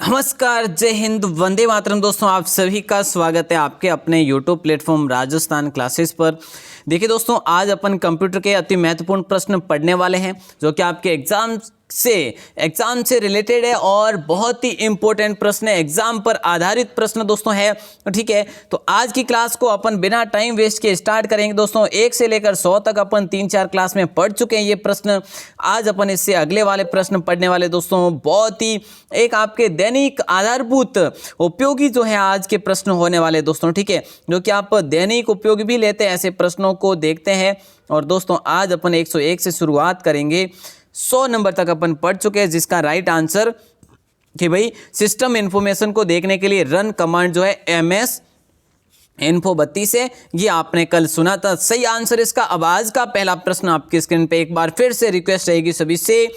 नमस्कार, जय हिंद, वंदे मातरम। दोस्तों, आप सभी का स्वागत है आपके अपने यूट्यूब प्लेटफॉर्म राजस्थान क्लासेस पर। देखिए दोस्तों, आज अपन कंप्यूटर के अति महत्वपूर्ण प्रश्न पढ़ने वाले हैं जो कि आपके एग्जाम से रिलेटेड है और बहुत ही इंपॉर्टेंट प्रश्न है, एग्जाम पर आधारित प्रश्न दोस्तों है। ठीक है, तो आज की क्लास को अपन बिना टाइम वेस्ट के स्टार्ट करेंगे दोस्तों। 1 से लेकर 100 तक अपन 3-4 क्लास में पढ़ चुके हैं ये प्रश्न। आज अपन इससे अगले वाले प्रश्न पढ़ने वाले दोस्तों। बहुत ही एक आपके दैनिक आधारभूत उपयोगी जो है आज के प्रश्न होने वाले दोस्तों। ठीक है, जो कि आप दैनिक उपयोगी भी लेते हैं, ऐसे प्रश्नों को देखते हैं। और दोस्तों, आज अपन 101 से शुरुआत करेंगे, 100 नंबर तक अपन पढ़ चुके हैं, जिसका राइट आंसर कि भाई सिस्टम इंफॉर्मेशन को देखने के लिए रन कमांड जो है MS इन्फो 32 है। ये आपने कल सुना था, सही आंसर इसका। अब आज का पहला प्रश्न आपकी स्क्रीन पे एक बार फिर से रिक्वेस्ट रहेगी सभी से,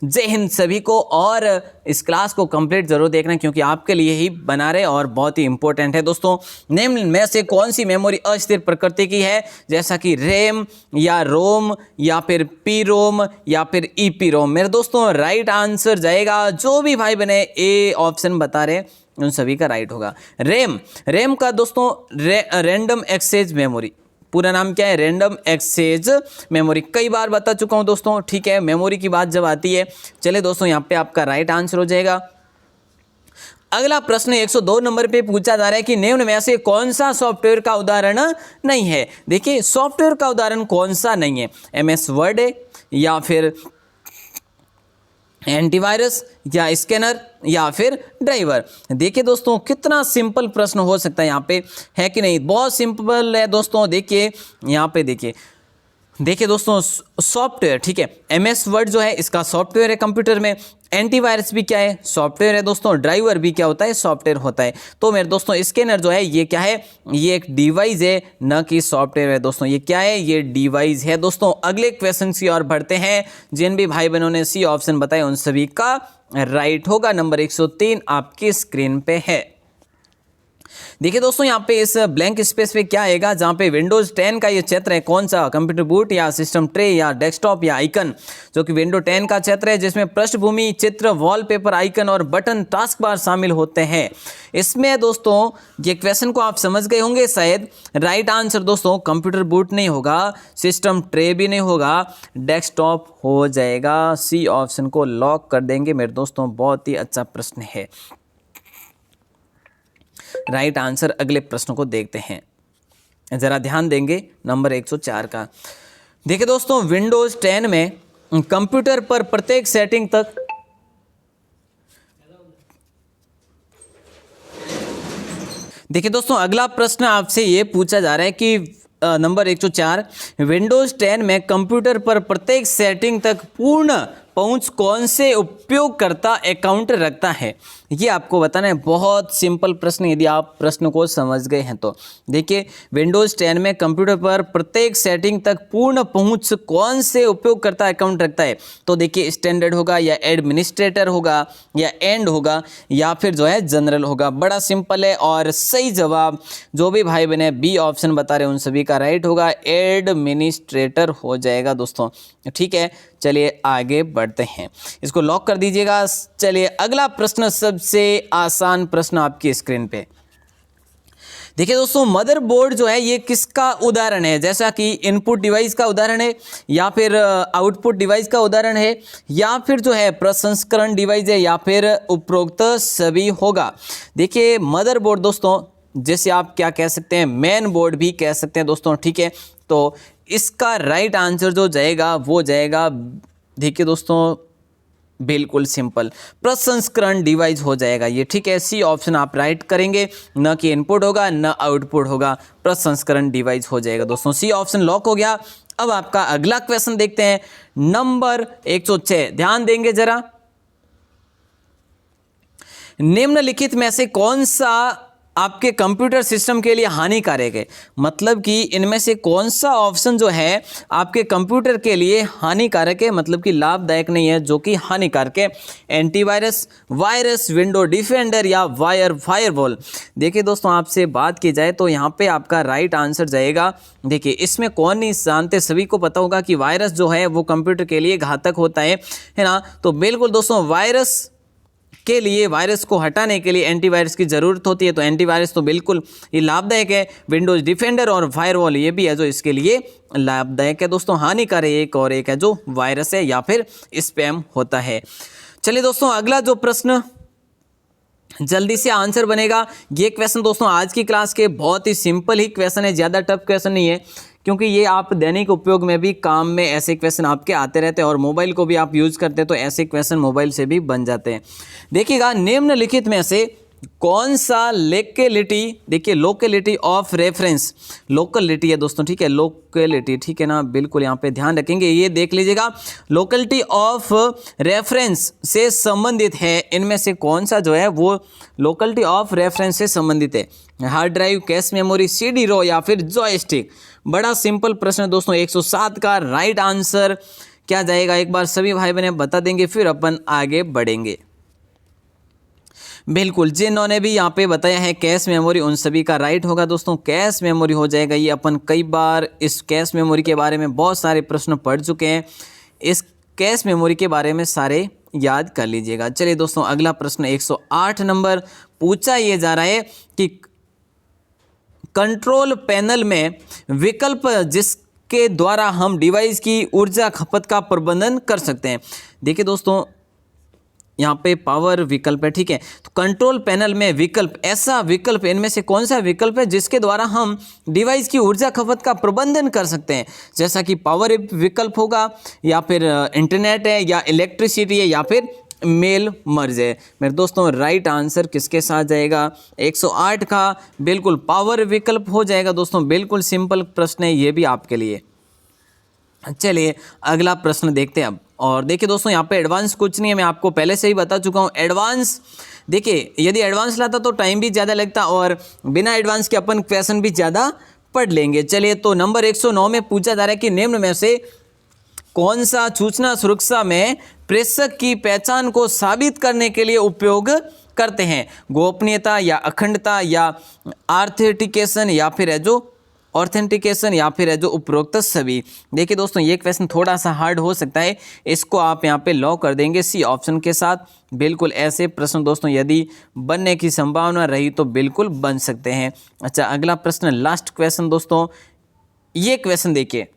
जय हिंद सभी को, और इस क्लास को कंप्लीट जरूर देखना क्योंकि आपके लिए ही बना रहे और बहुत ही इंपॉर्टेंट है दोस्तों। निम्न में से कौन सी मेमोरी अस्थिर प्रकृति की है, जैसा कि रैम या रोम या फिर पी रोम या फिर ईपी रोम। मेरे दोस्तों, राइट आंसर जाएगा, जो भी भाई बने ए ऑप्शन बता रहे उन सभी का राइट होगा रैम का दोस्तों रैंडम एक्सेस मेमोरी। पूरा नाम क्या है? Random access memory. कई बार बता चुका हूं दोस्तों। ठीक है, मेमोरी की बात जब आती है, चले दोस्तों, यहां पे आपका राइट आंसर हो जाएगा। अगला प्रश्न 102 नंबर पे पूछा जा रहा है कि निम्न में से कौन सा सॉफ्टवेयर का उदाहरण नहीं है। देखिए, सॉफ्टवेयर का उदाहरण कौन सा नहीं है? MS वर्ड है या फिर एंटीवायरस या स्कैनर या फिर ड्राइवर। देखिए दोस्तों, कितना सिंपल प्रश्न हो सकता है यहाँ पे, है कि नहीं? बहुत सिंपल है दोस्तों। देखिए यहाँ पे, देखिए दोस्तों, सॉफ्टवेयर, ठीक है, MS वर्ड जो है इसका सॉफ्टवेयर है कंप्यूटर में। एंटीवायरस भी क्या है? सॉफ्टवेयर है दोस्तों। ड्राइवर भी क्या होता है? सॉफ्टवेयर होता है। तो मेरे दोस्तों, स्कैनर जो है ये क्या है? ये एक डिवाइस है, न कि सॉफ्टवेयर है दोस्तों। ये क्या है? ये डिवाइस है दोस्तों। अगले क्वेश्चन की ओर बढ़ते हैं। जिन भी भाई बहनों ने सी ऑप्शन बताए उन सभी का राइट होगा। नंबर 103 आपकी स्क्रीन पे है। देखिए दोस्तों, यहाँ पे इस ब्लैंक स्पेस पे क्या आएगा, जहाँ पे विंडोज 10 का ये क्षेत्र है, कौन सा? कंप्यूटर बूट या सिस्टम ट्रे या डेस्कटॉप या आइकन, जो कि विंडो 10 का क्षेत्र है, जिसमें पृष्ठभूमि, चित्र, वॉलपेपर, आइकन और बटन, टास्क बार शामिल होते हैं। इसमें दोस्तों ये क्वेश्चन को आप समझ गए होंगे शायद। राइट आंसर दोस्तों कंप्यूटर बूट नहीं होगा, सिस्टम ट्रे भी नहीं होगा, डेस्कटॉप हो जाएगा। सी ऑप्शन को लॉक कर देंगे मेरे दोस्तों। बहुत ही अच्छा प्रश्न है। राइट आंसर अगले प्रश्न को देखते हैं, जरा ध्यान देंगे। नंबर 104 का देखिए दोस्तों, विंडोज 10 में कंप्यूटर पर प्रत्येक सेटिंग तक देखिए दोस्तों, अगला प्रश्न आपसे ये पूछा जा रहा है कि नंबर 104, विंडोज 10 में कंप्यूटर पर प्रत्येक सेटिंग तक पूर्ण पहुंच कौन से उपयोगकर्ता अकाउंट रखता है? ये आपको बताना है। बहुत सिंपल प्रश्न, यदि आप प्रश्न को समझ गए हैं तो। देखिए, विंडोज 10 में कंप्यूटर पर प्रत्येक सेटिंग तक पूर्ण पहुंच कौन से उपयोगकर्ता अकाउंट रखता है? तो देखिए, स्टैंडर्ड होगा या एडमिनिस्ट्रेटर होगा या एंड होगा या फिर जो है जनरल होगा। बड़ा सिंपल है और सही जवाब जो भी भाई बने बी ऑप्शन बता रहे हैं उन सभी का राइट होगा। एडमिनिस्ट्रेटर हो जाएगा दोस्तों। ठीक है, चलिए आगे बढ़ते हैं, इसको लॉक कर दीजिएगा। चलिए अगला प्रश्न, सबसे आसान प्रश्न आपकी स्क्रीन पे। देखिए दोस्तों, मदरबोर्ड जो है ये किसका उदाहरण है? जैसा कि इनपुट डिवाइस का उदाहरण है या फिर आउटपुट डिवाइस का उदाहरण है या फिर जो है प्रसंस्करण डिवाइस है या फिर उपरोक्त सभी होगा। देखिए, मदरबोर्ड दोस्तों, जैसे आप क्या कह सकते हैं, मेन बोर्ड भी कह सकते हैं दोस्तों। ठीक है, तो इसका राइट आंसर जो जाएगा वो जाएगा, देखिए दोस्तों, बिल्कुल सिंपल, प्रसंस्करण डिवाइस हो जाएगा ये। ठीक है, सी ऑप्शन आप राइट करेंगे, न कि इनपुट होगा न आउटपुट होगा, प्रसंस्करण डिवाइस हो जाएगा दोस्तों। सी ऑप्शन लॉक हो गया। अब आपका अगला क्वेश्चन देखते हैं, नंबर 106, ध्यान देंगे जरा। निम्नलिखित में से कौन सा आपके कंप्यूटर सिस्टम के लिए हानिकारक है? मतलब कि इनमें से कौन सा ऑप्शन जो है आपके कंप्यूटर के लिए हानिकारक है, मतलब कि लाभदायक नहीं है, जो कि हानिकारक है? एंटीवायरस, वायरस, विंडो डिफेंडर या फायरवॉल। देखिए दोस्तों, आपसे बात की जाए तो यहाँ पे आपका राइट आंसर जाएगा। देखिए, इसमें कौन नहीं जानते, सभी को पता होगा कि वायरस जो है वो कंप्यूटर के लिए घातक होता है ना। तो बिल्कुल दोस्तों, वायरस के लिए, वायरस को हटाने के लिए एंटीवायरस की ज़रूरत होती है। तो एंटीवायरस तो बिल्कुल ये लाभदायक है। विंडोज़ डिफेंडर और फायरवॉल ये भी है जो इसके लिए लाभदायक है दोस्तों। हानिकारक एक है जो वायरस है या फिर स्पैम होता है। चलिए दोस्तों, अगला जो प्रश्न जल्दी से आंसर बनेगा, ये क्वेश्चन दोस्तों आज की क्लास के बहुत ही सिंपल ही क्वेश्चन है, ज़्यादा टफ क्वेश्चन नहीं है, क्योंकि ये आप दैनिक उपयोग में भी काम में ऐसे क्वेश्चन आपके आते रहते हैं और मोबाइल को भी आप यूज़ करते हैं तो ऐसे क्वेश्चन मोबाइल से भी बन जाते हैं। देखिएगा, निम्नलिखित में से कौन सा लोकेलिटी, देखिए लोकेलिटी ऑफ रेफरेंस, लोकेलिटी है दोस्तों, ठीक है, लोकेलिटी, ठीक है ना, बिल्कुल यहाँ पे ध्यान रखेंगे। ये देख लीजिएगा, लोकेलिटी ऑफ रेफरेंस से संबंधित है। इनमें से कौन सा जो है वो लोकेलिटी ऑफ रेफरेंस से संबंधित है? Hard drive, cache memory, CD ROM या फिर जॉयस्टिक? बड़ा सिंपल प्रश्न है दोस्तों। 107 का राइट आंसर क्या जाएगा, एक बार सभी भाई बहन बता देंगे, फिर अपन आगे बढ़ेंगे। बिल्कुल, जिन्होंने भी यहाँ पे बताया है कैश मेमोरी, उन सभी का राइट होगा दोस्तों, कैश मेमोरी हो जाएगा। ये अपन कई बार इस कैश मेमोरी के बारे में बहुत सारे प्रश्न पढ़ चुके हैं, इस कैश मेमोरी के बारे में सारे याद कर लीजिएगा। चलिए दोस्तों, अगला प्रश्न 108 नंबर पूछा ये जा रहा है कि कंट्रोल पैनल में विकल्प जिसके द्वारा हम डिवाइस की ऊर्जा खपत का प्रबंधन कर सकते हैं। देखिए दोस्तों, यहाँ पे पावर विकल्प है, ठीक है, तो कंट्रोल पैनल में विकल्प, ऐसा विकल्प, इनमें से कौन सा विकल्प है जिसके द्वारा हम डिवाइस की ऊर्जा खपत का प्रबंधन कर सकते हैं? जैसा कि पावर विकल्प होगा, या फिर इंटरनेट है, या इलेक्ट्रिसिटी है, या फिर मेल मर्ज है। मेरे दोस्तों, राइट आंसर किसके साथ जाएगा? 108 का बिल्कुल पावर विकल्प हो जाएगा दोस्तों। बिल्कुल सिंपल प्रश्न है ये भी आपके लिए। चलिए अगला प्रश्न देखते हैं अब। और देखिए दोस्तों, यहाँ पे एडवांस कुछ नहीं है, मैं आपको पहले से ही बता चुका हूँ। एडवांस, देखिए यदि एडवांस लाता तो टाइम भी ज़्यादा लगता और बिना एडवांस के अपन क्वेश्चन भी ज़्यादा पढ़ लेंगे। चलिए, तो नंबर 109 में पूछा जा रहा है कि निम्न में से कौन सा सूचना सुरक्षा में प्रेषक की पहचान को साबित करने के लिए उपयोग करते हैं? गोपनीयता, या अखंडता, या ऑथेंटिकेशन, या फिर है जो ऑथेंटिकेशन, या फिर है जो उपरोक्त सभी? देखिए दोस्तों, ये क्वेश्चन थोड़ा सा हार्ड हो सकता है, इसको आप यहाँ पे लॉक कर देंगे सी ऑप्शन के साथ। बिल्कुल ऐसे प्रश्न दोस्तों यदि बनने की संभावना रही तो बिल्कुल बन सकते हैं। अच्छा, अगला प्रश्न, लास्ट क्वेश्चन दोस्तों, ये क्वेश्चन देखिए,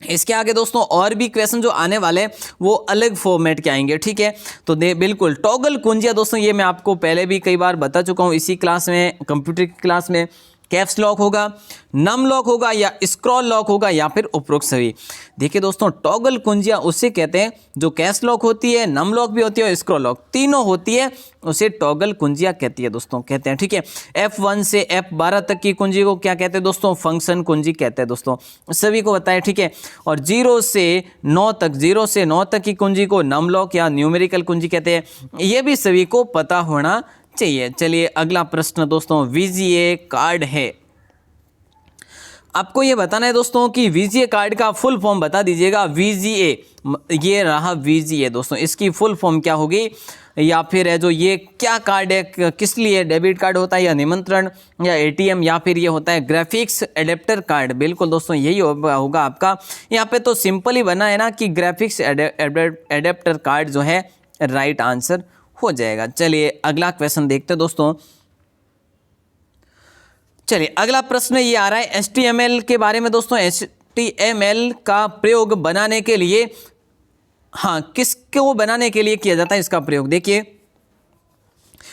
इसके आगे दोस्तों और भी क्वेश्चन जो आने वाले हैं वो अलग फॉर्मेट के आएंगे, ठीक है। तो बिल्कुल टॉगल कुंजियां दोस्तों, ये मैं आपको पहले भी कई बार बता चुका हूँ इसी क्लास में, कंप्यूटर की क्लास में। कैप्स लॉक होगा, नम लॉक होगा, या स्क्रॉल लॉक होगा, या फिर उपरोक्त सभी? देखिए दोस्तों, टॉगल कुंजियां उसे कहते हैं जो कैश लॉक होती है, नम लॉक भी होती है और स्क्रॉल लॉक तीनों होती है, उसे टॉगल कुंजियां कहती है दोस्तों, कहते हैं, ठीक है। F1 से F12 तक की कुंजी को क्या कहते हैं दोस्तों? फंक्शन कुंजी कहते हैं दोस्तों, सभी को बताया, ठीक है। और 0 से 9 तक की कुंजी को नम लॉक या न्यूमेरिकल कुंजी कहते हैं, ये भी सभी को पता होना चाहिए। चलिए अगला प्रश्न दोस्तों, VGA कार्ड है। आपको ये बताना है दोस्तों कि VGA कार्ड का फुल फॉर्म बता दीजिएगा। VGA, ये रहा VGA दोस्तों, इसकी फुल फॉर्म क्या होगी? या फिर है जो ये क्या कार्ड है, किस लिए? डेबिट कार्ड होता है, या निमंत्रण, या ATM, या फिर ये होता है ग्राफिक्स एडेप्टर कार्ड? बिल्कुल दोस्तों यही होगा आपका। यहाँ पे तो सिंपल ही बना है ना कि ग्राफिक्स एडेप्टर कार्ड जो है राइट आंसर हो जाएगा। चलिए अगला क्वेश्चन देखते हैं दोस्तों। चलिए अगला प्रश्न ये आ रहा है HTML के बारे में दोस्तों। HTML का प्रयोग बनाने के लिए, हाँ, किसको बनाने के लिए किया जाता है इसका प्रयोग? देखिए,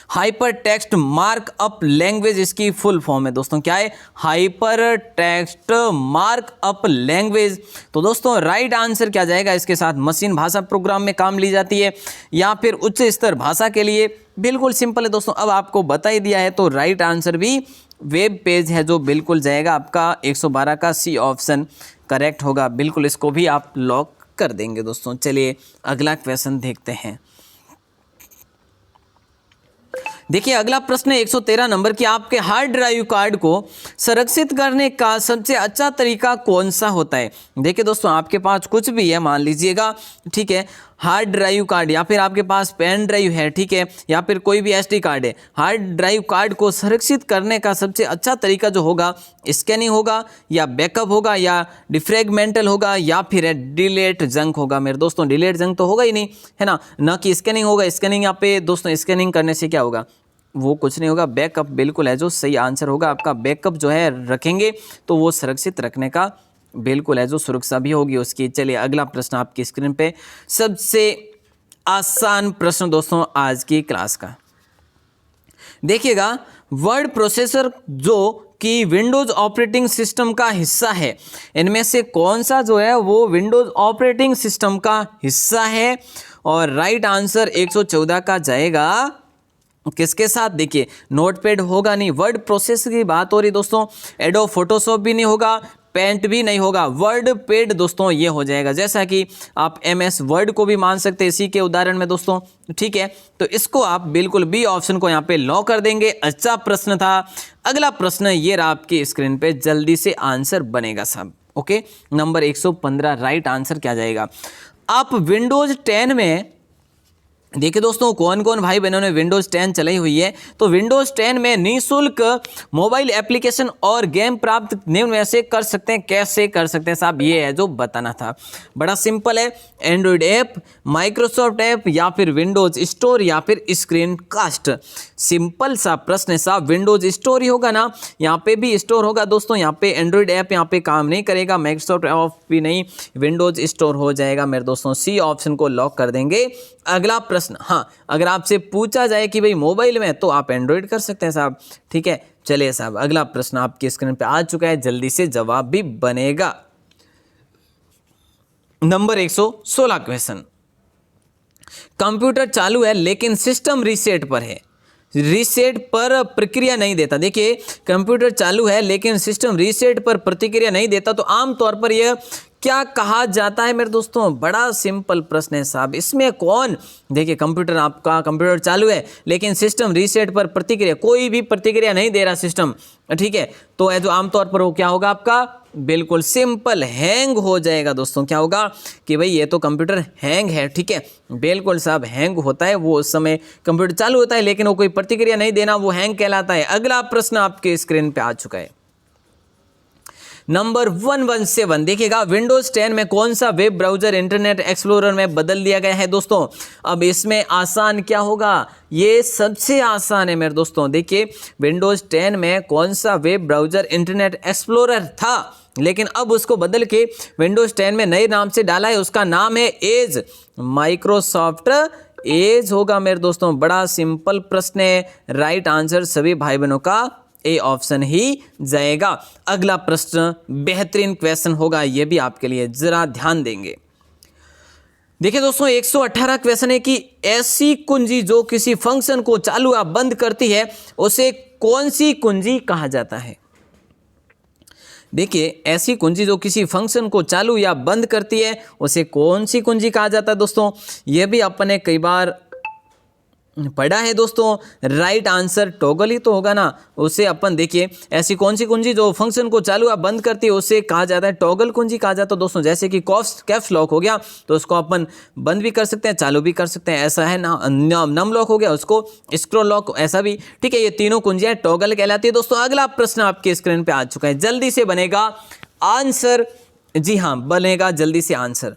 हाइपर टेक्स्ट मार्कअप लैंग्वेज इसकी फुल फॉर्म है दोस्तों। क्या है? Hyper text markup language. तो दोस्तों राइट आंसर क्या जाएगा इसके साथ? मशीन भाषा प्रोग्राम में काम ली जाती है, या फिर उच्च स्तर भाषा के लिए? बिल्कुल सिंपल है दोस्तों, अब आपको बता ही दिया है, तो राइट आंसर भी वेब पेज है जो बिल्कुल जाएगा आपका 112 का सी ऑप्शन करेक्ट होगा। बिल्कुल इसको भी आप लॉक कर देंगे दोस्तों। चलिए अगला क्वेश्चन देखते हैं। देखिए अगला प्रश्न 113 नंबर की, आपके हार्ड ड्राइव कार्ड को संरक्षित करने का सबसे अच्छा तरीका कौन सा होता है? देखिए दोस्तों, आपके पास कुछ भी है मान लीजिएगा, ठीक है, हार्ड ड्राइव कार्ड या फिर आपके पास पेन ड्राइव है, ठीक है, या फिर कोई भी एसडी कार्ड है, हार्ड ड्राइव कार्ड को संरक्षित करने का सबसे अच्छा तरीका जो होगा स्कैनिंग होगा या बैकअप होगा या डिफ्रेगमेंटल होगा या फिर डिलीट जंक होगा। मेरे दोस्तों डिलीट जंक तो होगा ही नहीं, है ना कि स्कैनिंग होगा। स्कैनिंग यहाँ पे दोस्तों स्कैनिंग करने से क्या होगा, वो कुछ नहीं होगा। बैकअप बिल्कुल है जो सही आंसर होगा आपका। बैकअप जो है रखेंगे तो वो सुरक्षित रखने का बिल्कुल है जो सुरक्षा भी होगी उसकी। चलिए अगला प्रश्न आपकी स्क्रीन पे, सबसे आसान प्रश्न दोस्तों आज की क्लास का देखिएगा। वर्ड प्रोसेसर जो कि विंडोज ऑपरेटिंग सिस्टम का हिस्सा है, इनमें से कौन सा जो है वो विंडोज ऑपरेटिंग सिस्टम का हिस्सा है? और राइट आंसर 114 का जाएगा किसके साथ? देखिए नोटपैड होगा नहीं, वर्ड प्रोसेसर की बात हो रही दोस्तों। एडोब फोटोशॉप भी नहीं होगा, पेंट भी नहीं होगा, वर्ड पैड दोस्तों ये हो जाएगा। जैसा कि आप MS वर्ड को भी मान सकते हैं इसी के उदाहरण में दोस्तों, ठीक है। तो इसको आप बिल्कुल बी ऑप्शन को यहाँ पे लॉक कर देंगे। अच्छा प्रश्न था। अगला प्रश्न ये रहा आपकी स्क्रीन पे, जल्दी से आंसर बनेगा साहब। ओके, नंबर 115 राइट आंसर क्या जाएगा? आप विंडोज 10 में देखिए दोस्तों कौन कौन भाई बहनों ने विंडोज 10 चलाई हुई है। तो विंडोज 10 में निःशुल्क मोबाइल एप्लीकेशन और गेम प्राप्त निम्न में से कर सकते हैं। कैसे कर सकते हैं साहब, ये है जो बताना था। बड़ा सिंपल है, एंड्रॉइड ऐप, माइक्रोसॉफ्ट ऐप या फिर विंडोज स्टोर या फिर स्क्रीन कास्ट। सिंपल सा प्रश्न है साहब, विंडोज स्टोर ही होगा ना, यहाँ पे भी स्टोर होगा दोस्तों। यहाँ पे एंड्रॉइड ऐप यहाँ पे काम नहीं करेगा, माइक्रोसॉफ्ट ऐप भी नहीं, विंडोज स्टोर हो जाएगा मेरे दोस्तों। सी ऑप्शन को लॉक कर देंगे। अगला प्रश्न, हाँ अगर आपसे पूछा जाए कि भाई मोबाइल में, तो आप एंड्रॉइड कर सकते हैं साहब, ठीक है। चलिए साहब अगला प्रश्न आपकी स्क्रीन पे आ चुका है, जल्दी से जवाब भी बनेगा। नंबर 116 क्वेश्चन, कंप्यूटर चालू है लेकिन सिस्टम रीसेट पर है, रीसेट पर प्रक्रिया नहीं देता। देखिए कंप्यूटर चालू है लेकिन सिस्टम रीसेट पर प्रतिक्रिया नहीं देता, तो आमतौर पर यह क्या कहा जाता है मेरे दोस्तों? बड़ा सिंपल प्रश्न है साहब। इसमें कौन, देखिए कंप्यूटर, आपका कंप्यूटर चालू है लेकिन सिस्टम रीसेट पर प्रतिक्रिया, कोई भी प्रतिक्रिया नहीं दे रहा सिस्टम, ठीक है, तो है जो आमतौर पर वो क्या होगा आपका? बिल्कुल सिंपल हैंग हो जाएगा दोस्तों। क्या होगा कि भाई ये तो कंप्यूटर हैंग है, ठीक है, बिल्कुल साहब हैंग होता है वो, उस समय कंप्यूटर चालू होता है लेकिन वो कोई प्रतिक्रिया नहीं देना, वो हैंग कहलाता है। अगला प्रश्न आपके स्क्रीन पे आ चुका है, नंबर 117। देखिएगा विंडोज 10 में कौन सा वेब ब्राउजर इंटरनेट एक्सप्लोरर में बदल दिया गया है दोस्तों? अब इसमें आसान क्या होगा, ये सबसे आसान है मेरे दोस्तों। देखिए विंडोज 10 में कौन सा वेब ब्राउजर इंटरनेट एक्सप्लोरर था, लेकिन अब उसको बदल के विंडोज 10 में नए नाम से डाला है, उसका नाम है एज, माइक्रोसॉफ्ट एज होगा मेरे दोस्तों। बड़ा सिंपल प्रश्न है, राइट आंसर सभी भाई बहनों का ए ऑप्शन ही जाएगा। अगला प्रश्न बेहतरीन क्वेश्चन होगा, यह भी आपके लिए, जरा ध्यान देंगे। देखिए दोस्तों 118 क्वेश्चन है कि ऐसी कुंजी जो किसी फंक्शन को चालू या बंद करती है उसे कौन सी कुंजी कहा जाता है? देखिए ऐसी कुंजी जो किसी फंक्शन को चालू या बंद करती है उसे कौन सी कुंजी कहा जाता है दोस्तों? यह भी अपने कई बार पढ़ा है दोस्तों। राइट आंसर टॉगल ही तो होगा ना, उसे अपन देखिए ऐसी कौन सी कुंजी जो फंक्शन को चालू या बंद करती है उसे कहा जाता है टॉगल कुंजी कहा जाता है दोस्तों। जैसे कि कैप्स लॉक हो गया तो उसको अपन बंद भी कर सकते हैं, चालू भी कर सकते हैं, ऐसा है ना। नम लॉक हो गया उसको स्क्रॉल लॉक, ऐसा भी, ठीक है। ये तीनों कुंजियां टॉगल कहलाती है दोस्तों। अगला प्रश्न आपके स्क्रीन पे आ चुका है, जल्दी से बनेगा आंसर। जी हाँ बनेगा जल्दी से आंसर।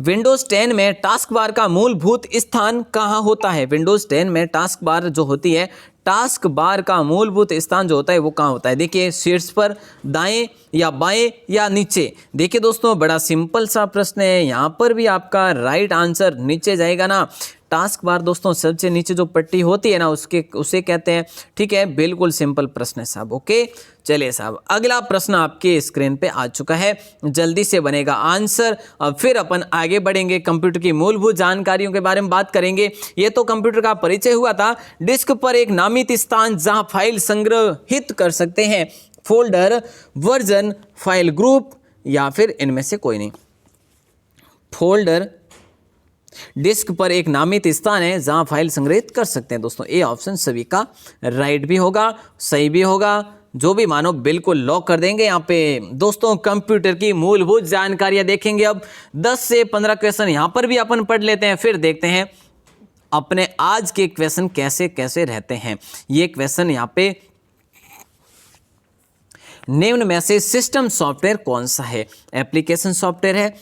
विंडोज 10 में टास्क बार का मूलभूत स्थान कहाँ होता है? विंडोज 10 में टास्क बार जो होती है, टास्क बार का मूलभूत स्थान जो होता है वो कहाँ होता है? देखिए शीर्ष पर, दाएं या बाएं या नीचे? देखिए दोस्तों बड़ा सिंपल सा प्रश्न है, यहाँ पर भी आपका राइट आंसर नीचे जाएगा ना। टास्क बार दोस्तों सबसे नीचे जो पट्टी होती है ना उसे कहते हैं, ठीक है। बिल्कुल सिंपल प्रश्न है साहब। ओके चलिए साहब अगला प्रश्न आपके स्क्रीन पे आ चुका है, जल्दी से बनेगा आंसर। अब फिर अपन आगे बढ़ेंगे, कंप्यूटर की मूलभूत जानकारियों के बारे में बात करेंगे। ये तो कंप्यूटर का परिचय हुआ था। डिस्क पर एक नामित स्थान जहां फाइल संग्रहित कर सकते हैं, फोल्डर, वर्जन, फाइल ग्रुप या फिर इनमें से कोई नहीं। फोल्डर, डिस्क पर एक नामित स्थान है जहां फाइल संग्रहित कर सकते हैं दोस्तों। ए ऑप्शन सभी का राइट भी होगा, सही भी होगा, जो भी मानो बिल्कुल लॉक कर देंगे। यहाँ पे दोस्तों कंप्यूटर की मूलभूत जानकारियां देखेंगे। अब 10 से 15 क्वेश्चन यहाँ पर भी अपन पढ़ लेते हैं, फिर देखते हैं अपने आज के क्वेश्चन कैसे कैसे रहते हैं। ये क्वेश्चन यहाँ पे, निम्न में से सिस्टम सॉफ्टवेयर कौन सा है? एप्लीकेशन सॉफ्टवेयर है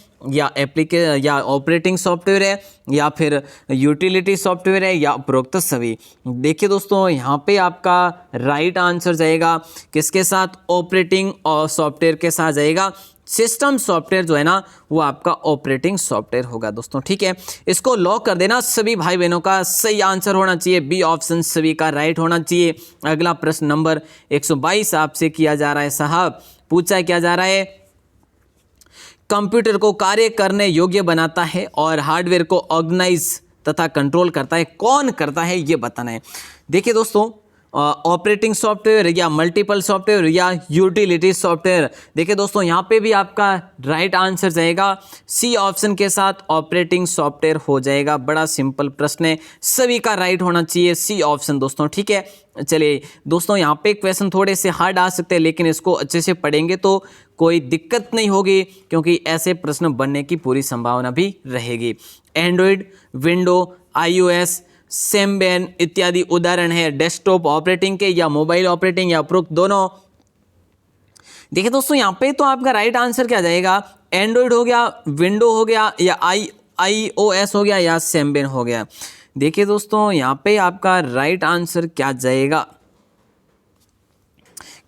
या ऑपरेटिंग सॉफ्टवेयर है या फिर यूटिलिटी सॉफ्टवेयर है या उपरोक्त सभी। देखिए दोस्तों यहाँ पे आपका राइट आंसर जाएगा किसके साथ? ऑपरेटिंग और सॉफ्टवेयर के साथ जाएगा। सिस्टम सॉफ्टवेयर जो है ना वो आपका ऑपरेटिंग सॉफ्टवेयर होगा दोस्तों, ठीक है। इसको लॉक कर देना। सभी भाई बहनों का सही आंसर होना चाहिए, बी ऑप्शन सभी का राइट होना चाहिए। अगला प्रश्न नंबर 122 आपसे किया जा रहा है साहब। पूछा क्या जा रहा है? कंप्यूटर को कार्य करने योग्य बनाता है और हार्डवेयर को ऑर्गेनाइज तथा कंट्रोल करता है, कौन करता है ये बताना है। देखिए दोस्तों ऑपरेटिंग सॉफ्टवेयर या मल्टीपल सॉफ्टवेयर या यूटिलिटी सॉफ्टवेयर। देखिए दोस्तों यहाँ पे भी आपका राइट आंसर जाएगा सी ऑप्शन के साथ, ऑपरेटिंग सॉफ्टवेयर हो जाएगा। बड़ा सिंपल प्रश्न है, सभी का राइट होना चाहिए सी ऑप्शन दोस्तों, ठीक है। चलिए दोस्तों यहाँ पे क्वेश्चन थोड़े से हार्ड आ सकते हैं, लेकिन इसको अच्छे से पढ़ेंगे तो कोई दिक्कत नहीं होगी, क्योंकि ऐसे प्रश्न बनने की पूरी संभावना भी रहेगी। एंड्रॉयड, विंडो, iOS, सेम्बेन इत्यादि उदाहरण है डेस्कटॉप ऑपरेटिंग के या मोबाइल ऑपरेटिंग या उपरोक्त दोनों। देखिए दोस्तों यहाँ पे तो आपका राइट आंसर क्या जाएगा? एंड्रॉयड हो गया, विंडो हो गया या iOS हो गया या सेम्बेन हो गया। देखिए दोस्तों यहाँ पे आपका राइट आंसर क्या जाएगा?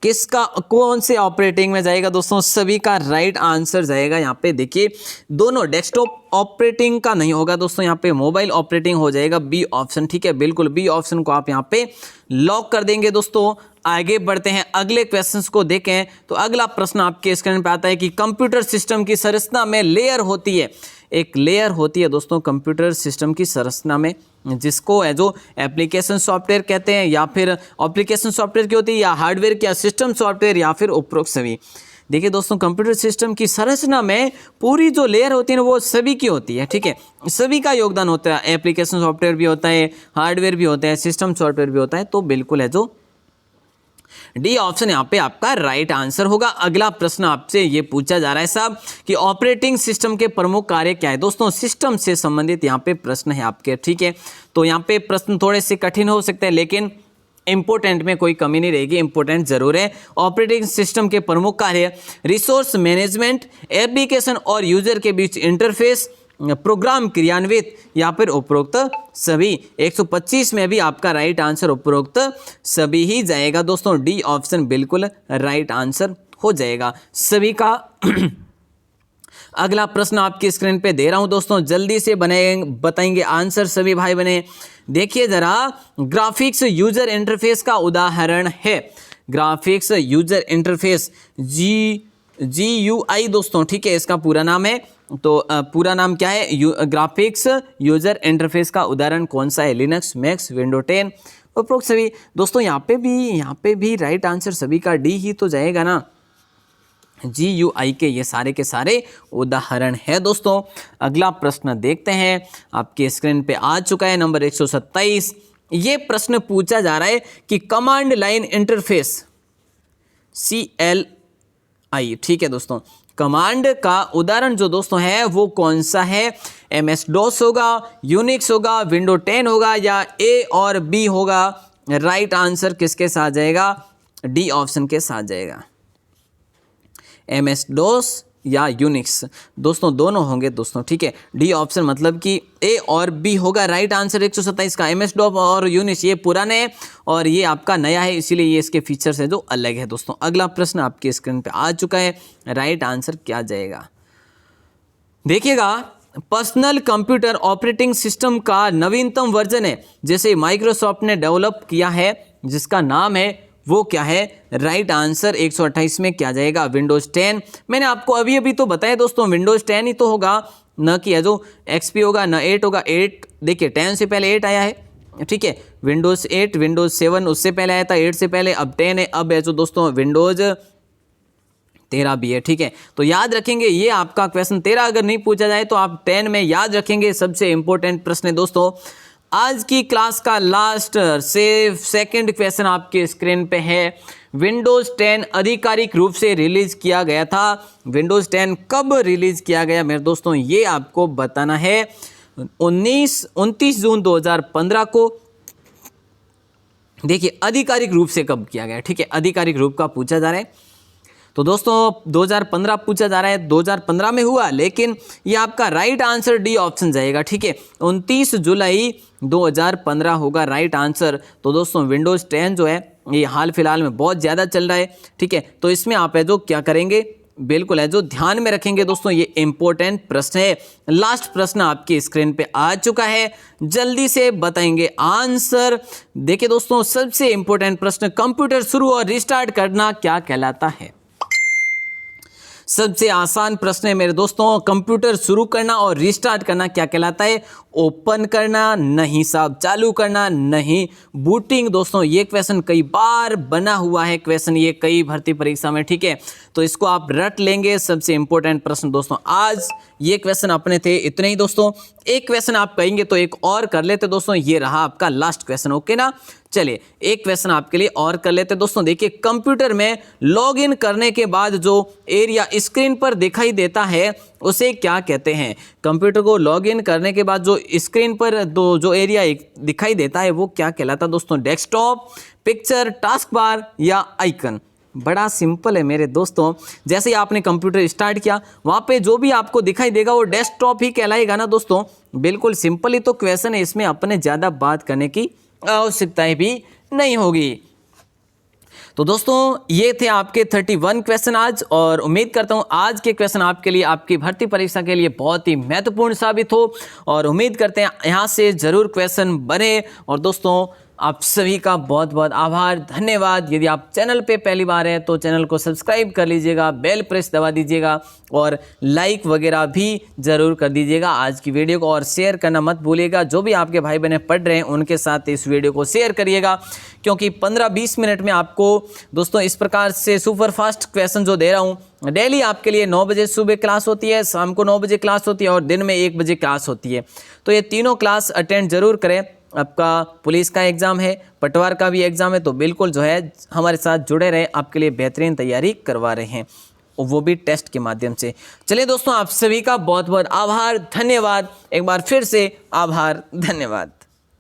किसका, कौन से ऑपरेटिंग में जाएगा दोस्तों? सभी का राइट आंसर जाएगा यहाँ पे। देखिए दोनों, डेस्कटॉप ऑपरेटिंग का नहीं होगा दोस्तों, यहाँ पे मोबाइल ऑपरेटिंग हो जाएगा, बी ऑप्शन, ठीक है। बिल्कुल बी ऑप्शन को आप यहाँ पे लॉक कर देंगे दोस्तों। आगे बढ़ते हैं, अगले क्वेश्चंस को देखें तो अगला प्रश्न आपके स्क्रीन पे आता है कि कंप्यूटर सिस्टम की संरचना में लेयर होती है। एक लेयर होती है दोस्तों कंप्यूटर सिस्टम की संरचना में, जिसको है जो एप्लीकेशन सॉफ्टवेयर कहते हैं, या फिर एप्लीकेशन सॉफ्टवेयर की होती है या हार्डवेयर या सिस्टम सॉफ्टवेयर या फिर उपरोक्त सभी। देखिए दोस्तों कंप्यूटर सिस्टम की संरचना में पूरी जो लेयर होती है ना वो सभी की होती है, ठीक है। सभी का योगदान होता है, एप्लीकेशन सॉफ्टवेयर भी होता है, हार्डवेयर भी होता है, सिस्टम सॉफ्टवेयर भी होता है। तो बिल्कुल है जो डी ऑप्शन यहाँ पे आपका राइट आंसर होगा। अगला प्रश्न आपसे ये पूछा जा रहा है साहब कि ऑपरेटिंग सिस्टम के प्रमुख कार्य क्या है। दोस्तों सिस्टम से संबंधित यहाँ पे प्रश्न है आपके, ठीक है। तो यहाँ पे प्रश्न थोड़े से कठिन हो सकते हैं, लेकिन इंपोर्टेंट में कोई कमी नहीं रहेगी, इंपोर्टेंट जरूर है। ऑपरेटिंग सिस्टम के प्रमुख कार्य रिसोर्स मैनेजमेंट, एप्लीकेशन और यूजर के बीच इंटरफेस, प्रोग्राम क्रियान्वित या फिर उपरोक्त सभी। 125 में भी आपका राइट आंसर उपरोक्त सभी ही जाएगा दोस्तों। डी ऑप्शन बिल्कुल राइट आंसर हो जाएगा सभी का। अगला प्रश्न आपकी स्क्रीन पे दे रहा हूं दोस्तों, जल्दी से बताएंगे आंसर सभी भाई बने। देखिए जरा, ग्राफिक्स यूजर इंटरफेस का उदाहरण है। ग्राफिक्स यूजर इंटरफेस GUI दोस्तों, ठीक है, इसका पूरा नाम है। तो पूरा नाम क्या है? ग्राफिक्स यूजर इंटरफेस का उदाहरण कौन सा है? लिनक्स, मैक्स, विंडो 10, उपरोक्त सभी। दोस्तों यहाँ पे भी राइट आंसर सभी का डी ही तो जाएगा ना। GUI के ये सारे के सारे उदाहरण है दोस्तों। अगला प्रश्न देखते हैं, आपके स्क्रीन पे आ चुका है नंबर 127। ये प्रश्न पूछा जा रहा है कि कमांड लाइन इंटरफेस CLI, ठीक है दोस्तों। कमांड का उदाहरण जो दोस्तों है वो कौन सा है? MS-DOS होगा, यूनिक्स होगा, विंडो 10 होगा या A और B होगा? राइट आंसर किसके साथ जाएगा? डी ऑप्शन के साथ जाएगा। MS-DOS या यूनिक्स दोस्तों दोनों होंगे दोस्तों, ठीक है। डी ऑप्शन मतलब कि ए और बी होगा राइट आंसर 127 का। MS-DOS और यूनिक्स ये पुराने है और ये आपका नया है, इसीलिए ये इसके फीचर्स है जो अलग है दोस्तों। अगला प्रश्न आपकी स्क्रीन पे आ चुका है, राइट आंसर क्या जाएगा? देखिएगा, पर्सनल कंप्यूटर ऑपरेटिंग सिस्टम का नवीनतम वर्जन है, जैसे माइक्रोसॉफ्ट ने डेवलप किया है, जिसका नाम है वो क्या है? राइट आंसर 128 में क्या जाएगा? विंडोज 10। मैंने आपको अभी तो बताया दोस्तों, विंडोज 10 ही तो होगा, न कि जो XP होगा, न 8 होगा। 8 देखिए 10 से पहले 8 आया है, ठीक है। विंडोज 8, विंडोज 7 उससे पहले आया था, 8 से पहले, अब 10 है। अब है जो दोस्तों विंडोज 13 भी है, ठीक है। तो याद रखेंगे, ये आपका क्वेश्चन 13 अगर नहीं पूछा जाए तो आप 10 में याद रखेंगे। सबसे इंपॉर्टेंट प्रश्न है दोस्तों। आज की क्लास का लास्ट से सेकंड क्वेश्चन आपके स्क्रीन पे है। विंडोज़ 10 आधिकारिक रूप से रिलीज़ किया गया था? विंडोज़ 10 कब रिलीज़ किया गया मेरे दोस्तों, ये आपको बताना है। 29 जून 2015 को। देखिए आधिकारिक रूप से कब किया गया, ठीक है, आधिकारिक रूप का पूछा जा रहा है। तो दोस्तों 2015 पूछा जा रहा है, 2015 में हुआ, लेकिन ये आपका राइट आंसर डी ऑप्शन जाएगा, ठीक है। 29 जुलाई 2015 होगा राइट आंसर। तो दोस्तों विंडोज़ 10 जो है ये हाल फिलहाल में बहुत ज़्यादा चल रहा है, ठीक है। तो इसमें आप है जो क्या करेंगे, बिल्कुल है जो ध्यान में रखेंगे दोस्तों, ये इंपॉर्टेंट प्रश्न है। लास्ट प्रश्न आपकी स्क्रीन पे आ चुका है, जल्दी से बताएंगे आंसर। देखिए दोस्तों सबसे इंपॉर्टेंट प्रश्न, कंप्यूटर शुरू और रिस्टार्ट करना क्या कहलाता है? सबसे आसान प्रश्न है मेरे दोस्तों, कंप्यूटर शुरू करना और रिस्टार्ट करना क्या कहलाता है? ओपन करना नहीं साहब, चालू करना नहीं, बूटिंग। दोस्तों ये क्वेश्चन कई बार बना हुआ है क्वेश्चन, ये कई भर्ती परीक्षा में, ठीक है। तो इसको आप रट लेंगे, सबसे इंपॉर्टेंट प्रश्न दोस्तों। आज ये क्वेश्चन अपने थे इतने ही दोस्तों। एक क्वेश्चन आप कहेंगे तो एक और कर लेते दोस्तों, ये रहा आपका लास्ट क्वेश्चन, ओके ना। चलिए एक क्वेश्चन आपके लिए और कर लेते दोस्तों। देखिए कंप्यूटर में लॉगिन करने के बाद जो एरिया स्क्रीन पर दिखाई देता है उसे क्या कहते हैं? कंप्यूटर को लॉगिन करने के बाद जो स्क्रीन पर जो एरिया दिखाई देता है वो क्या कहलाता है दोस्तों? डेस्कटॉप, पिक्चर, टास्क बार या आइकन? बड़ा सिंपल है मेरे दोस्तों, जैसे ही आपने कंप्यूटर स्टार्ट किया वहाँ पे जो भी आपको दिखाई देगा वो डेस्कटॉप ही कहलाएगा ना दोस्तों। बिल्कुल सिंपल ही तो क्वेश्चन है, इसमें अपने ज़्यादा बात करने की आवश्यकता भी नहीं होगी। तो दोस्तों ये थे आपके 31 क्वेश्चन आज, और उम्मीद करता हूँ आज के क्वेश्चन आपके लिए, आपकी भर्ती परीक्षा के लिए बहुत ही महत्वपूर्ण साबित हो, और उम्मीद करते हैं यहाँ से ज़रूर क्वेश्चन बने। और दोस्तों आप सभी का बहुत बहुत आभार, धन्यवाद। यदि आप चैनल पे पहली बार हैं तो चैनल को सब्सक्राइब कर लीजिएगा, बेल प्रेस दबा दीजिएगा और लाइक वगैरह भी ज़रूर कर दीजिएगा आज की वीडियो को, और शेयर करना मत भूलिएगा। जो भी आपके भाई बहनें पढ़ रहे हैं उनके साथ इस वीडियो को शेयर करिएगा, क्योंकि 15-20 मिनट में आपको दोस्तों इस प्रकार से सुपर फास्ट क्वेश्चन जो दे रहा हूँ, डेली आपके लिए 9 बजे सुबह क्लास होती है, शाम को 9 बजे क्लास होती है और दिन में 1 बजे क्लास होती है। तो ये तीनों क्लास अटेंड जरूर करें। आपका पुलिस का एग्ज़ाम है, पटवार का भी एग्ज़ाम है, तो बिल्कुल जो है हमारे साथ जुड़े रहे, आपके लिए बेहतरीन तैयारी करवा रहे हैं, वो भी टेस्ट के माध्यम से। चलिए दोस्तों आप सभी का बहुत बहुत आभार, धन्यवाद। एक बार फिर से आभार, धन्यवाद।